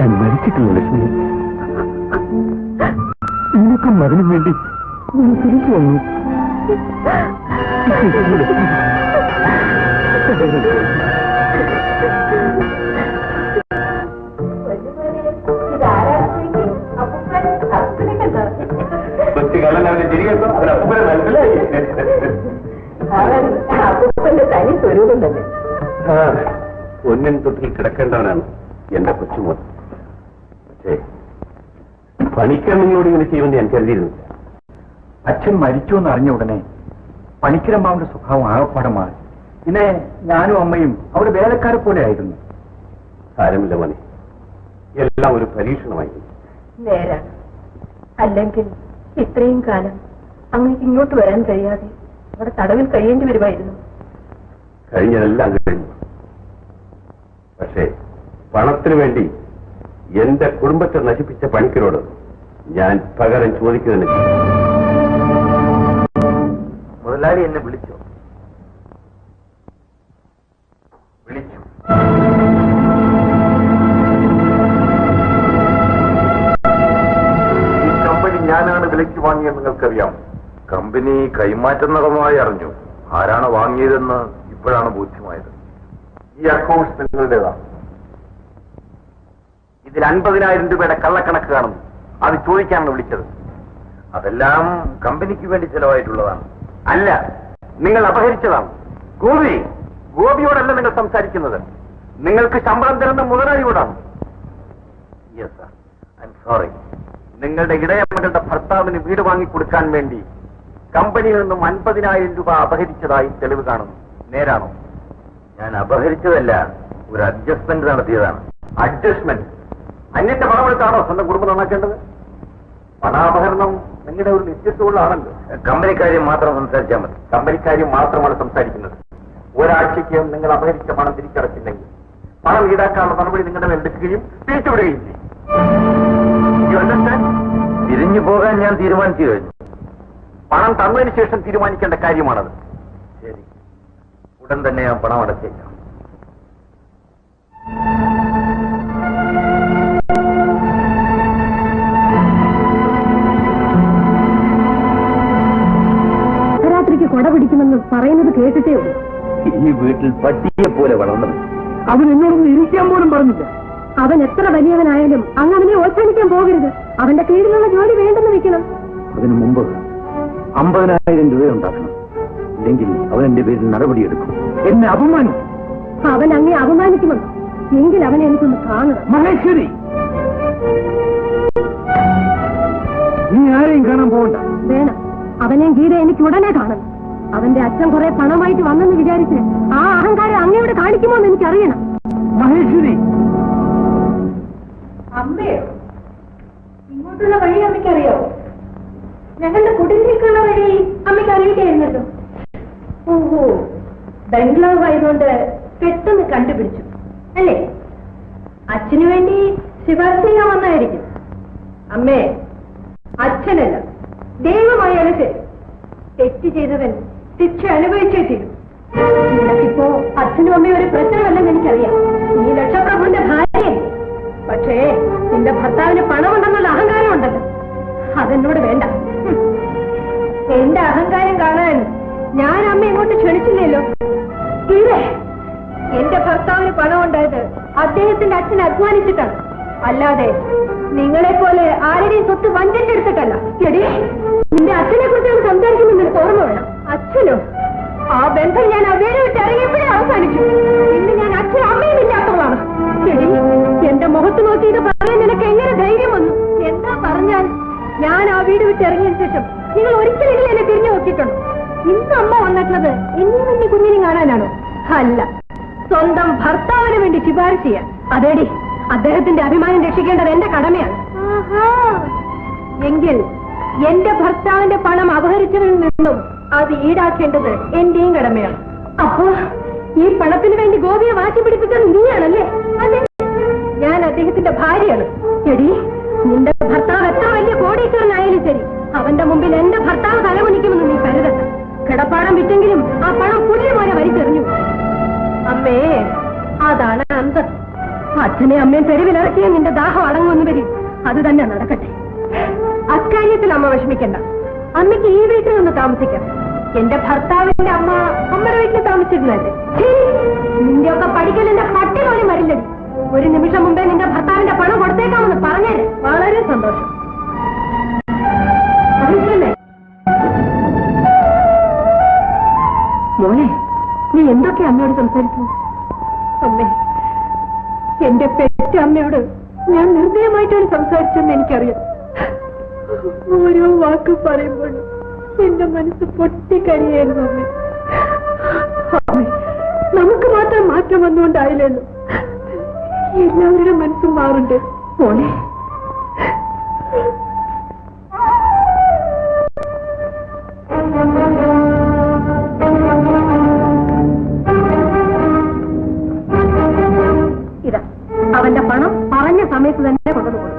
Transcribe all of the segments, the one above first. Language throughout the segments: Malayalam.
ഞാൻ മരിച്ചിട്ടില്ല ലക്ഷ്മി. നിനക്ക് മകനും വേണ്ടി ഞാൻ തിരിച്ചു വന്നു. ഒന്നിൻ തൊട്ടിൽ കിടക്കേണ്ടവനാണ് എന്റെ കൊച്ചുമോൻ. പക്ഷേ പണിക്കർ നിങ്ങളോട് ഇങ്ങനെ ചെയ്യുമെന്ന് ഞാൻ കരുതിയിരുന്നില്ല. അച്ഛൻ മരിച്ചു എന്ന് അറിഞ്ഞ ഉടനെ പണിക്കരമ്മാവിന്റെ സ്വഭാവം ആകപ്പാടെ മാറി. പിന്നെ ഞാനും അമ്മയും അവിടെ വേലക്കാരെ പോലെ ആയിരുന്നു. സാരമില്ല മോനെ, എല്ലാം ഒരു പരീക്ഷണമായിരുന്നു. നേരാണ്. അല്ലെങ്കിൽ ഇത്രയും കാലം അങ്ങേക്ക് ഇങ്ങോട്ട് വരാൻ കഴിയാതെ അവിടെ തടവിൽ കഴിയേണ്ടി വരുമായിരുന്നു. കഴിഞ്ഞതെല്ലാം കഴിഞ്ഞു. പക്ഷേ പണത്തിനു വേണ്ടി എന്റെ കുടുംബത്തെ നശിപ്പിച്ച പണിക്കരോട് ഞാൻ പകരം ചോദിക്കുന്നില്ല. മുതലാളി എന്നെ വിളിച്ചു. ഈ കമ്പനി ഞാനാണ് വിലയ്ക്ക് വാങ്ങിയെന്ന് നിങ്ങൾക്കറിയാം. കമ്പനി കൈമാറ്റം നടന്നതായി അറിഞ്ഞു. ആരാണ് വാങ്ങിയതെന്ന് ഇപ്പോഴാണ് ബോധ്യമായത്. ഈ അക്കൗണ്ട്സ് നിങ്ങളുടേതാണ്. ഇതിൽ 50,000 രൂപയുടെ കള്ളക്കണക്ക് കാണുന്നു. അത് ചോദിക്കാനാണ് വിളിച്ചത്. അതെല്ലാം കമ്പനിക്ക് വേണ്ടി ചെലവായിട്ടുള്ളതാണ്. അല്ല, നിങ്ങൾ അപഹരിച്ചതാണ്. ഗോപിയോടല്ല നിങ്ങൾ സംസാരിക്കുന്നത്. നിങ്ങൾക്ക് ശമ്പളം തരുന്ന മുതലാളിയോടാണ്. Yes sir, I am sorry. നിങ്ങളുടെ ഇടയമകളുടെ ഭർത്താവിന് വീട് വാങ്ങിക്കൊടുക്കാൻ വേണ്ടി കമ്പനിയിൽ നിന്നും 50,000 രൂപ അപഹരിച്ചതായി തെളിവ് കാണുന്നു. നേരാണോ? ഞാൻ അപഹരിച്ചതല്ല, ഒരു അഡ്ജസ്റ്റ്മെന്റ് നടത്തിയതാണ്. അഡ്ജസ്റ്റ്മെന്റ്? അന്യന്റെ പണമെടുത്താണോ സ്വന്തം കുടുംബം നന്നാക്കേണ്ടത്? പണാപഹരണം നിങ്ങളുടെ ഒരു നിശ്ചിതമുള്ളതാണല്ലോ. കമ്പനിക്കാര്യം മാത്രം സംസാരിച്ചാൽ മതി. കമ്പനിക്കാര്യം മാത്രമാണ് സംസാരിക്കുന്നത്. ഒരാഴ്ചയ്ക്ക് നിങ്ങൾ അപഹരിച്ച പണം തിരിച്ചടച്ചില്ലെങ്കിൽ പണം ഈടാക്കാനുള്ള നടപടി നിങ്ങളുടെ മേൽ എടുക്കുകയും തിരിച്ചുവിടുകയും ചെയ്യും. തിരിഞ്ഞു പോകാൻ ഞാൻ തീരുമാനിച്ചു കഴിഞ്ഞു. പണം തന്നതിന് ശേഷം തീരുമാനിക്കേണ്ട കാര്യമാണത്. ശരി, ഉടൻ തന്നെ ഞാൻ പണം അടച്ചേക്കാം. രാത്രിക്ക് കൊട പിടിക്കുമെന്ന് പറയുന്നത് കേട്ടിട്ടേ ഉള്ളൂ. ഈ വീട്ടിൽ പട്ടിയെ പോലെ വളർന്നത്. അവൻ എന്നോടൊന്ന് ഇരിക്കാൻ പോലും പറഞ്ഞില്ല. അവൻ എത്ര വലിയവനായാലും അങ്ങ് അവനെ ഓർക്കാനിക്കാൻ പോകരുത്. അവന്റെ കീഴിലുള്ള ജോലി വേണ്ടെന്ന് വെക്കണം. അതിനു മുമ്പ് 50,000 രൂപ ഉണ്ടാക്കണം. ഇല്ലെങ്കിൽ അവൻ എന്റെ പേരിൽ നടപടിയെടുക്കും. എന്നെ അപമാനിക്കും. അവൻ അങ്ങേ അപമാനിക്കുമെന്ന് എങ്കിൽ അവനെ എനിക്കൊന്ന് കാണണം. മഹേശ്വരി, നീ ആരെയും കാണാൻ പോകണ്ട. വേണം. അവനെയും ഗീത എനിക്ക് ഉടനെ കാണണം. അവന്റെ അച്ഛൻ കുറെ പണമായിട്ട് വന്നെന്ന് വിചാരിച്ച് ആ അഹങ്കാരം അങ്ങയോട് കാണിക്കുമോ എന്ന് എനിക്കറിയണം. മഹേശ്വരി, അമ്മയോ? ഇങ്ങോട്ടുള്ള വഴി അമ്മയ്ക്കറിയോ? ഞങ്ങളുടെ കുടിലേക്കുള്ള വഴി അമ്മയ്ക്ക് അറിയില്ലായിരുന്നല്ലോ. ഓഹോ, ബംഗ്ലാവ് ആയതുകൊണ്ട് പെട്ടെന്ന് കണ്ടുപിടിച്ചു അല്ലേ? അച്ഛനു വേണ്ടി ശുപാർശ ചെയ്യാൻ വന്നായിരിക്കും. അമ്മേ, അച്ഛനല്ല, ദൈവമായാലും ശരി, തെറ്റ് ചെയ്തവൻ ശിക്ഷ അനുഭവിച്ചേ തീരും. നിനക്കിപ്പോ അച്ഛനും അമ്മയും ഒരു പ്രശ്നമല്ലെന്ന് എനിക്കറിയാം. നീ ലക്ഷപ്രഭുവിന്റെ ഭാര്യയല്ലേ? പക്ഷേ നിന്റെ ഭർത്താവിന് പണമുണ്ടെന്നുള്ള അഹങ്കാരം ഉണ്ടല്ലോ, അതെന്നോട് വേണ്ട. എന്റെ അഹങ്കാരം കാണാൻ ഞാൻ അമ്മ ഇങ്ങോട്ട് ക്ഷണിച്ചില്ലല്ലോ. ഇതേ എന്റെ ഭർത്താവിന് പണം ഉണ്ടായത് അദ്ദേഹത്തിന്റെ അച്ഛൻ അധ്വാനിച്ചിട്ടാണ്, അല്ലാതെ നിങ്ങളെപ്പോലെ ആരുടെയും സ്വത്ത് വഞ്ചിച്ചെടുത്തിട്ടല്ല. എടി, നിന്റെ അച്ഛനെ കുറിച്ച് സംസാരിക്കുമ്പോൾ നിനക്ക് ഓർമ്മ വേണം. അച്ഛനോ? ആ ബന്ധം ഞാൻ അവരെ വിട്ട് ഇറങ്ങിയപ്പോഴേ അവസാനിച്ചു. ഇന്ന് ഞാൻ അച്ഛനും അമ്മയും ഇല്ലാത്തതാണ്. എടി, എന്റെ മുഖത്ത് നോക്കി ഇത് പറയാൻ നിനക്ക് എങ്ങനെ ധൈര്യം വന്നു? എന്താ പറഞ്ഞാൽ ഞാൻ ആ വീട് വിട്ട് ഇറങ്ങിയതിനു ശേഷം നിങ്ങൾ ഒരിക്കലെങ്കിലും എന്നെ തിരിഞ്ഞു നോക്കിയിട്ടുണ്ടോ? ഇന്ന് അമ്മ വന്നിട്ടുള്ളത് എന്നെയും എന്റെ കുഞ്ഞിനെയും കാണാനാണോ? അല്ല, സ്വന്തം ഭർത്താവിന് വേണ്ടി ശുപാർശ ചെയ്യാൻ. അതേടി, അദ്ദേഹത്തിന്റെ അഭിമാനം രക്ഷിക്കേണ്ടത് എന്റെ കടമയാണ്. എങ്കിൽ എന്റെ ഭർത്താവിന്റെ പണം അപഹരിച്ചതിൽ നിന്നും അത് ഈടാക്കേണ്ടത് എന്റെയും കടമയാണ്. അപ്പോ ഈ പണത്തിന് വേണ്ടി ഗോപിയെ മാറ്റി പിടിപ്പിച്ചത് നീയാണല്ലേ? അതെ, ഞാൻ അദ്ദേഹത്തിന്റെ ഭാര്യയാണ്. എടി, നിന്റെ ഭർത്താവ് എത്ര വലിയ കോടീശ്വരനായാലും ശരി, അവന്റെ മുമ്പിൽ എന്റെ ഭർത്താവ് തലകുനിക്കുമെന്ന് നീ കരുതണ്ട. കിടപ്പാടം വിറ്റെങ്കിലും ആ പണം പുല്ല് പോലെ വലിച്ചെറിഞ്ഞു. അമ്മേ, അതാണ് അന്തസ്. അച്ഛനെ അമ്മയും തെരുവിലിറക്കിയ നിന്റെ ദാഹം അടങ്ങുമെന്ന് വരും. അത് തന്നെ നടക്കട്ടെ. അക്കാര്യത്തിൽ അമ്മ വിഷമിക്കണ്ട. അമ്മയ്ക്ക് ഈ വീട്ടിൽ നിന്ന് താമസിക്കാം. എന്റെ ഭർത്താവിന്റെ അമ്മ അമ്മയുടെ വീട്ടിൽ താമസിച്ചിരുന്നല്ലേ. നിന്റെയൊക്കെ പഠിക്കലിന്റെ പട്ടി പോലും വരില്ലടി. ഒരു നിമിഷം മുമ്പേ നിന്റെ ഭർത്താവിന്റെ പണം കൊടുത്തേക്കാമെന്ന് പറഞ്ഞേരെ. വളരെ സന്തോഷം. മോനെ, നീ എന്തൊക്കെ അമ്മയോട് സംസാരിച്ചു? അമ്മേ, എന്റെ പെറ്റ അമ്മയോട് ഞാൻ നിർദ്ദയമായിട്ടാണ് സംസാരിച്ചെന്ന് എനിക്കറിയാം. ഓരോ വാക്ക് പറയുമ്പോൾ എന്റെ മനസ്സ് പൊട്ടിക്കരിയായിരുന്നു. അമ്മേ, അമ്മേ, നമുക്ക് മാത്രം മാറ്റം വന്നുകൊണ്ടായില്ലല്ലോ. എല്ലാവരുടെ മനസ്സും മാറുണ്ട് മോനെ. ഇതാ അവന്റെ പണം പറഞ്ഞ സമയത്ത് തന്നെ കൊണ്ടുപോകും.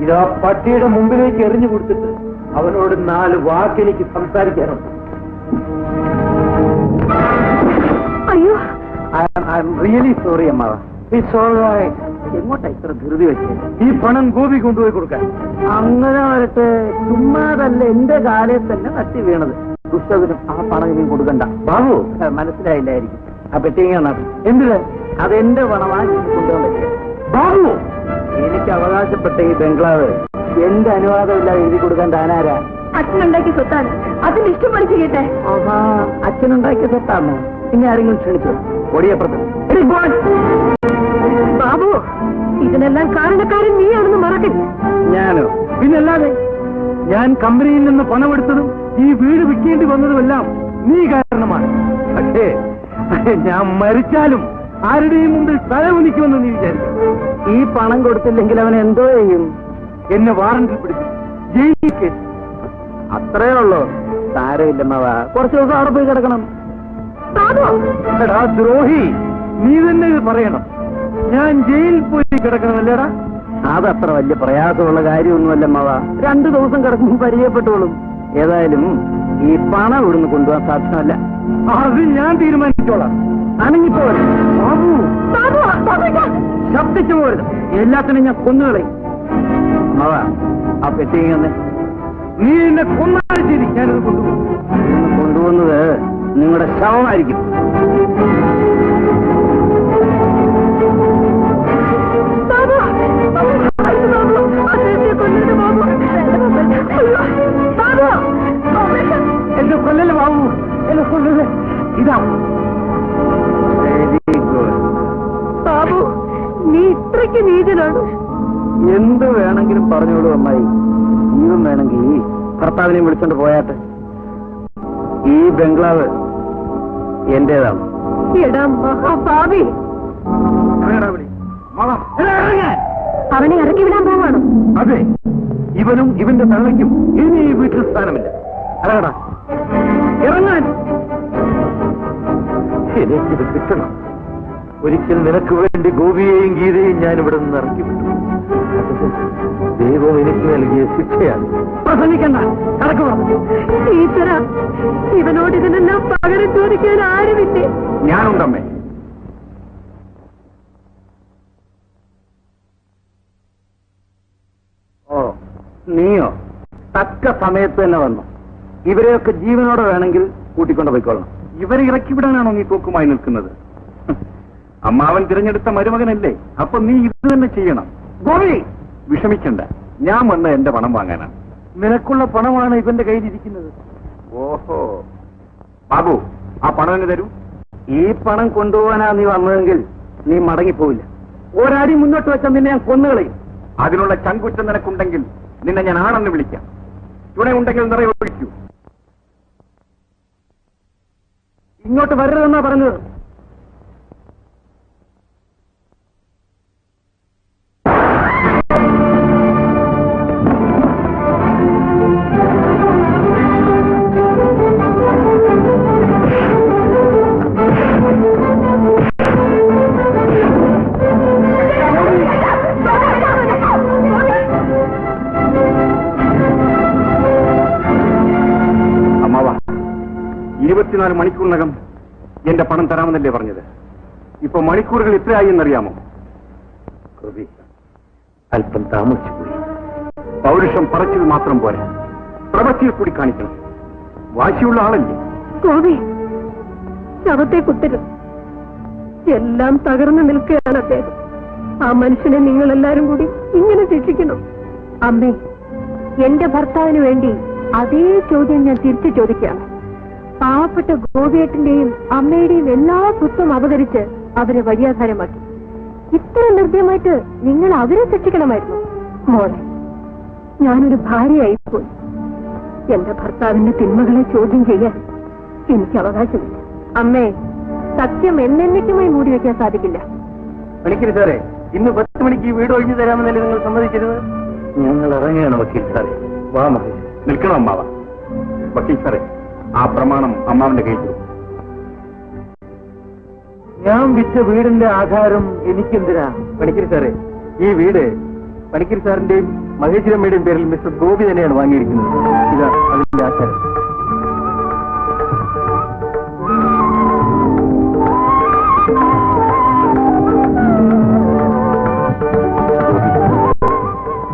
ഇതാ പട്ടിയുടെ മുമ്പിലേക്ക് എറിഞ്ഞു കൊടുത്തിട്ട് അവനോട് 4 വാക്കെനിക്ക് സംസാരിക്കാനുണ്ട്. അയ്യോ, ഐ എം റിയലി സോറി അമ്മാവ. It's all right. എങ്ങോട്ടാ ഇത്ര ധൃതി വെച്ച്? ഈ പണം ഗോപി കൊണ്ടുപോയി കൊടുക്കാൻ. അങ്ങനെ വരട്ടെ. ചുമ്മാതല്ല എന്റെ കാലയിൽ തന്നെ തട്ടി വീണത്. ദുഷ്ടവിനും ആ പണം ഇനിയും കൊടുക്കണ്ട. ബാബു മനസ്സിലായില്ലായിരിക്കും. ആ പെട്ടിങ്ങ എന്തിന്? അതെന്റെ പണമാണ് കൊണ്ടുപോകാൻ പറ്റില്ല. ബാബു, എനിക്ക് അവകാശപ്പെട്ട ഈ ബംഗ്ലാവ് എന്റെ അനുവാദമില്ലാതെ എഴുതി കൊടുക്കാൻ താനാരാ? അച്ഛനുണ്ടാക്കിയ സ്വത്താണ്. അതിന് ഇഷ്ടം പഠിച്ചിട്ടെ. അച്ഛനുണ്ടാക്കിയ സ്വത്താണോ? പിന്നെ ആരെങ്കിലും ക്ഷണിച്ചു? ഒടിയപ്പുറത്ത്. ബാബു, ഇതിനെല്ലാം കാരണക്കാരൻ നീയാണെന്ന് മറക്കില്ല. ഞാനോ? പിന്നല്ലാതെ. ഞാൻ കമ്പനിയിൽ നിന്ന് പണമെടുത്തതും ഈ വീട് വിൽക്കേണ്ടി വന്നതുമെല്ലാം നീ കാരണമാണ്. പക്ഷേ ഞാൻ മരിച്ചാലും ആരുടെയും മുമ്പിൽ തലകുനിക്കുമെന്ന് നീ വിചാരിക്കും. ഈ പണം കൊടുത്തില്ലെങ്കിൽ അവൻ എന്തോ ചെയ്യും? എന്നെ വാറന്റിൽ പിടിച്ചു ജയിലിൽ കേട്ടു. അത്രേ ഉള്ളൂ. സാരമില്ലമ്മ, കുറച്ചു ദിവസം അവിടെ പോയി കിടക്കണം. എടാ ദ്രോഹി, നീ തന്നെ ഇത് പറയണം. ഞാൻ ജയിലിൽ പോയി കിടക്കണമല്ലേടാ? അതത്ര വലിയ പ്രയാസമുള്ള കാര്യമൊന്നുമല്ല മാവ. 2 ദിവസം കിടക്കുമ്പോൾ പരിചയപ്പെട്ടോളും. ഏതായാലും ഈ പണം ഇവിടുന്ന് കൊണ്ടുപോകാൻ സാധ്യമല്ല. അത് ഞാൻ തീരുമാനിച്ചോളാം. അനങ്ങിപ്പോലും ശബ്ദിച്ചു പോരുത്. എല്ലാത്തിനും ഞാൻ കൊന്നുകളയും. മാവ, ആ പെട്ടിങ്ങന്നെ നീ എന്നെ കൊന്നാലും ശരി ഞാനത് കൊണ്ടുപോകും. കൊണ്ടുപോകുന്നത് നിങ്ങളുടെ ശവമായിരിക്കും. എന്നെ കൊല്ലല്ലേ ബാബു, എന്നെ കൊല്ലല്ലേ. ഇതാ വെരി ഗുഡ്. ബാബു, നീ ഇത്രയ്ക്ക് നീചനാണ്. എന്ത് വേണമെങ്കിലും പറഞ്ഞോളൂ അമ്മായി. ജീവൻ വേണമെങ്കിൽ ഭർത്താവിനെയും വിളിച്ചോണ്ട് പോയാട്ടെ. ഈ ബംഗ്ലാവ് എന്റേതാണ്. എടാ മഹാഭാവി, അവനെ ഇറക്കി വിടാൻ പോവാണോ? അതെ, ഇവനും ഇവന്റെ തള്ളയ്ക്കും ഇനി ഈ വീട്ടിൽ സ്ഥാനമില്ല. അല്ലടാ, ഇറങ്ങാൻ. എനിക്കിത് കിട്ടണം. ഒരിക്കൽ നിനക്ക് വേണ്ടി ഗോപിയെയും ഗീതയും ഞാൻ ഇവിടെ നിന്ന് ഇറക്കി വിട്ടു. ദൈവം എനിക്ക് നൽകിയ ശിക്ഷയാണ്. പ്രസംഗിക്കണ്ട, കടക്കുക. ഈശ്വര, ഇവനോട് ഇതിനെല്ലാം പകരം ചോദിക്കാൻ ആരുമില്ലേ? ഞാനുണ്ടമ്മേ. ഓ, നീയോ? തക്ക സമയത്ത് തന്നെ വന്നു. ഇവരെയൊക്കെ ജീവനോടെ വേണമെങ്കിൽ കൂട്ടിക്കൊണ്ട് പോയിക്കൊള്ളണം. ഇവരെ ഇറക്കിവിടാനാണോ നീ തോക്കുമായി നിൽക്കുന്നത്? അമ്മാവൻ തിരഞ്ഞെടുത്ത മരുമകനല്ലേ, അപ്പൊ നീ ഇത് തന്നെ ചെയ്യണം. ഗോപി, വിഷമിക്കണ്ട. ഞാൻ വന്ന എന്റെ പണം വാങ്ങാനാണ്. നിനക്കുള്ള പണമാണ് ഇവന്റെ കയ്യിലിരിക്കുന്നത്. ഓഹോ, ബാബു, ആ പണം എന്നെ തരൂ. ഈ പണം കൊണ്ടുപോകാനാ നീ വന്നതെങ്കിൽ നീ മടങ്ങിപ്പോവില്ല. ഒരടി മുന്നോട്ട് വെച്ചാൽ നിന്നെ ഞാൻ കൊന്നുകളയും. അതിനുള്ള ചങ്കുറ്റം നിനക്കുണ്ടെങ്കിൽ നിന്നെ ഞാൻ ആണെന്ന് വിളിക്കാം. ചുണയുണ്ടെങ്കിൽ നിറയെ ഒഴിക്കൂ. ഇങ്ങോട്ട് വരരുതെന്നാ പറഞ്ഞത്. അമ്മാവ, 24 മണിക്കൂറിനകം എന്റെ പണം തരാമെന്നല്ലേ പറഞ്ഞത്? ഇപ്പൊ മണിക്കൂറുകൾ എത്രയായി എന്നറിയാമോ? അല്പം താമസിച്ചുപോയി. പൗരുഷം പറച്ചിൽ മാത്രം പോരാ, പ്രവൃത്തിയിൽ കൂടി കാണിക്കണം. വാശിയുള്ള ആളല്ലേ? ഗോപി, ശവത്തെ കുത്തരുത്. എല്ലാം തകർന്നു നിൽക്കുകയാണ് അദ്ദേഹം. ആ മനുഷ്യനെ നിങ്ങളെല്ലാരും കൂടി ഇങ്ങനെ ശിക്ഷിക്കണം. അമ്മേ, എന്റെ ഭർത്താവിന് വേണ്ടി അതേ ചോദ്യം ഞാൻ തിരിച്ചു ചോദിക്കുകയാണ്. പാവപ്പെട്ട ഗോപിയേട്ടന്റെയും അമ്മയുടെയും എല്ലാ സ്വത്തും അപകരിച്ച് അവരെ വഴിയാധാരമാക്കി. ഇത്ര നിർദ്ദയമായിട്ട് നിങ്ങൾ അവരെ ശിക്ഷിക്കണമായിരുന്നു. മോളെ, ഞാനൊരു ഭാര്യയായിപ്പോയി. എന്റെ ഭർത്താവിന്റെ തിന്മകളെ ചോദ്യം ചെയ്യാൻ എനിക്ക് അവകാശമില്ല. അമ്മേ, സത്യം എന്നേക്കുമായി മൂടി വയ്ക്കാൻ സാധിക്കില്ല. പണിക്കര് സാറേ, ഇന്ന് 10 മണിക്ക് ഈ വീട് ഒഴിഞ്ഞു തരാമെന്നല്ലേ നിങ്ങൾ സമ്മതിച്ചിരുന്നത്? ഞങ്ങൾ ഇറങ്ങുകയാണ് വക്കീൽ സാറേ. വാ മഹേഷ്. നിൽക്കണം അമ്മാവ. വക്കീൽ സാറേ, ആ പ്രമാണം അമ്മാവന്റെ കയ്യിൽ കൊടുക്കും. ഞാൻ വിറ്റ വീടിന്റെ ആധാരം എനിക്കെന്തിനാ? പണിക്കര് സാറേ, ഈ വീട് പണിക്കര് സാറിന്റെയും മഹേശ്വരമ്മയുടെയും പേരിൽ മിസ്റ്റർ ഗോപി തന്നെയാണ് വാങ്ങിയിരിക്കുന്നത്. ഇതാ അതിന്റെ ആധാരം.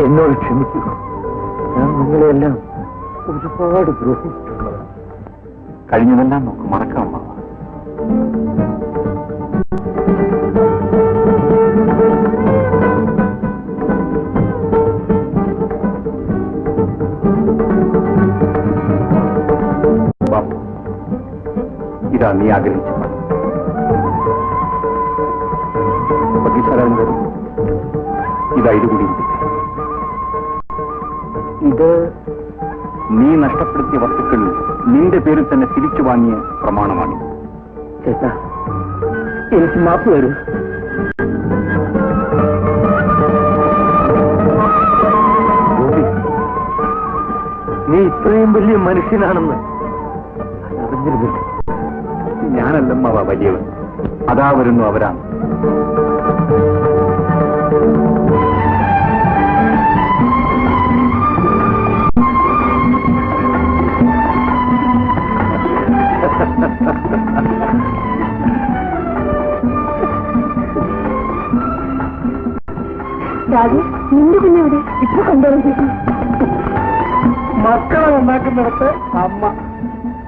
എന്നോട് ക്ഷമിക്കൂ. ഞാൻ നിങ്ങളെല്ലാം ഒരുപാട് ദ്രോഹിച്ചിട്ടുള്ളതാണ്. കഴിഞ്ഞതെല്ലാം നമുക്ക് മറക്കാം അമ്മാവ. ഇതാ നീ ആഗ്രഹിച്ചു. ഇതാ ഇതുകൂടി. ഇത് നീ നഷ്ടപ്പെടുത്തിയ വസ്തുക്കൾ നിന്റെ പേരിൽ തന്നെ തിരിച്ചു വാങ്ങിയ പ്രമാണമാണ്. ചേട്ടാ, എനിക്ക് മാപ്പ് തരൂ. നീ ഇത്രയും വലിയ മനുഷ്യനാണെന്ന് അറിഞ്ഞിരുന്നില്ല. ഞാനല്ലമ്മാവ വലിയവൻ, അതാ വരുന്നു അവരാണ്. രാജു, നിന്റെ പിന്നെ എവിടെ? ഇപ്പൊ കണ്ടോളൂ. മക്കളെ നന്നാക്കുന്നിടത്ത് അമ്മ,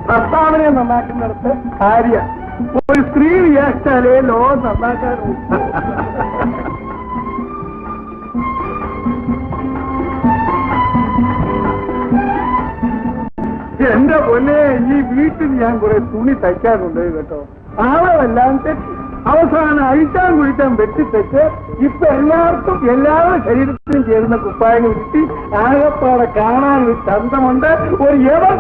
ഭർത്താവിനെ നന്നാക്കുന്നിടത്ത് ഭാര്യ. ഒരു സ്ത്രീ വിചാരിച്ചാലേ ലോകം നന്നാക്കാറുള്ളൂ. എന്റെ പൊന്നെ, ഈ വീട്ടിൽ ഞാൻ കുറെ തുണി തയ്ക്കാറുണ്ട് കേട്ടോ. ആളെല്ലാം തെറ്റി. അവസാനം അഴിച്ചാൻ കുഴിച്ചാൻ വെട്ടിത്തെച്ച് ഇപ്പൊ എല്ലാവർക്കും എല്ലാവരുടെ ശരീരത്തിനും ചേരുന്ന കുപ്പായങ്ങൾ കിട്ടി ആകപ്പാടെ കാണാൻ ഒരു ചന്തമുണ്ട്. ഒരു എവർ